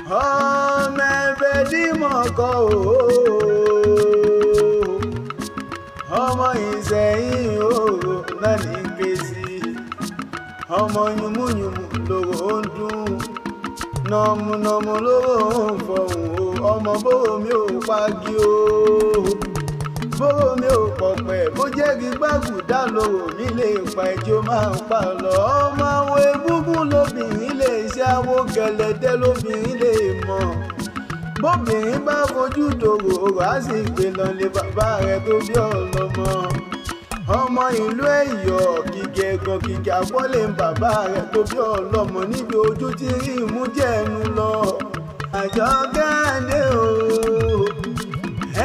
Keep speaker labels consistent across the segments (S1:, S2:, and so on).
S1: ọmọ ẹbẹ̀ dímọ̀kọ o ọmọ Ìṣẹ̀yìn òòrò náà ní ké sí ọmọ yùmúyùmú lóró ń dún nọmúnọmú lóró ń fọhùn o ọmọ bóró mi ò pagi o bóró mi ò pọ̀pẹ̀ bó jẹ́ kí gbàgùdá lóró mi lè pa ẹjọ́ máa ń pa lọ ọmọ àwọn egúngún lóbìnrin lè ṣe àwo gẹ̀lẹ́dẹ́ lóbìnrin lè mọ̀ bóbìnrin bá fojú dòrò ọ̀rọ̀ á sì gbé lọ lé bàbá rẹ̀ tó bí ọlọ́mọ ọmọ ìlú Ẹ̀yọ̀ kìkì ẹ̀gàn kìkì àpọ́lé bàbá rẹ̀ tó bí ọlọ́mọ níbi ojú tí rí ìmújẹ́nu lọ Àjọkẹ́ Àdé o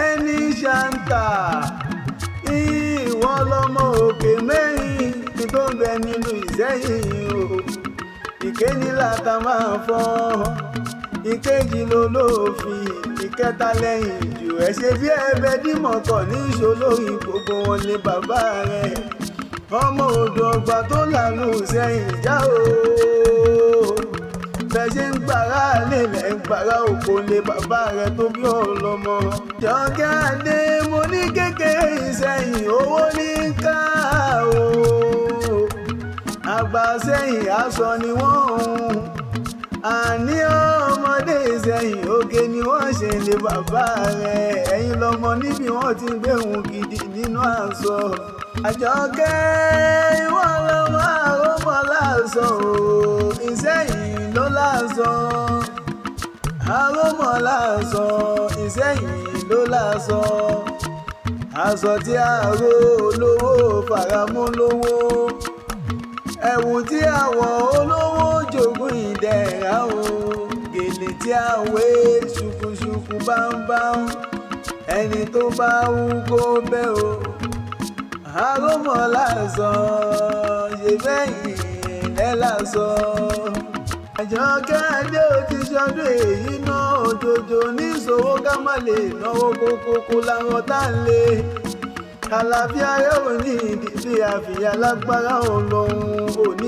S1: ẹni ṣàǹtà ìwọ lọmọ òkè mẹ́rin tó ń bẹ nínú Ìṣẹ̀yìn o ìkéní làtà máa fọ́ ìkejì lolófin ìkẹta lẹ́yìn jù ẹ ṣe bí ẹbẹ dímọ̀kọ ní ìṣolórí gbogbo wọn ní bàbá rẹ̀ ọmọ odò ọgbà tó lànà Ìṣẹ̀yìn já o bẹ ṣe ń gbàrà lélẹ̀ ń gbàrà òkò lé bàbá rẹ̀ tó bí ọlọ́mọ Àjọkẹ́ Àdé mo ní kékeré Ìṣẹ̀yìn owó ní ká o àgbà Ìṣẹ̀yìn aṣọ ni wọ́n ń àní ọmọdé Ìṣẹ̀yìn oge ni wọ́n ṣe lé bàbá rẹ̀ ẹ̀yin lọmọ níbi wọ́n ti gbé ohun gidi nínú aṣọ Àjọkẹ́ ìwọ lọmọ àrọ́mọ láṣọ o Ìṣẹ̀yìn ló láṣọ àrọ́mọ láṣọ Ìṣẹ̀yìn ló láṣọ aṣọ tí àrò olówó faramọ́ lówó ẹ̀wù tí àwọ̀ olówó jogún ìdẹ̀ra o gèlè tí àwé ṣùkùṣùkù bámbám ẹni tó bá wú kó bẹ́ o àrọ́mọ láṣọ ṣe bẹ́yìn lẹ́láṣọ Àjọkẹ́ Àdé ò ti ṣọdún èyí náà òjòjò ní ìṣòwò ká má lè náwó kókókó láwọn tá ń lé àlàáfíà yóò ní ìdílé àfìyà lágbára Ọlọ́run òní.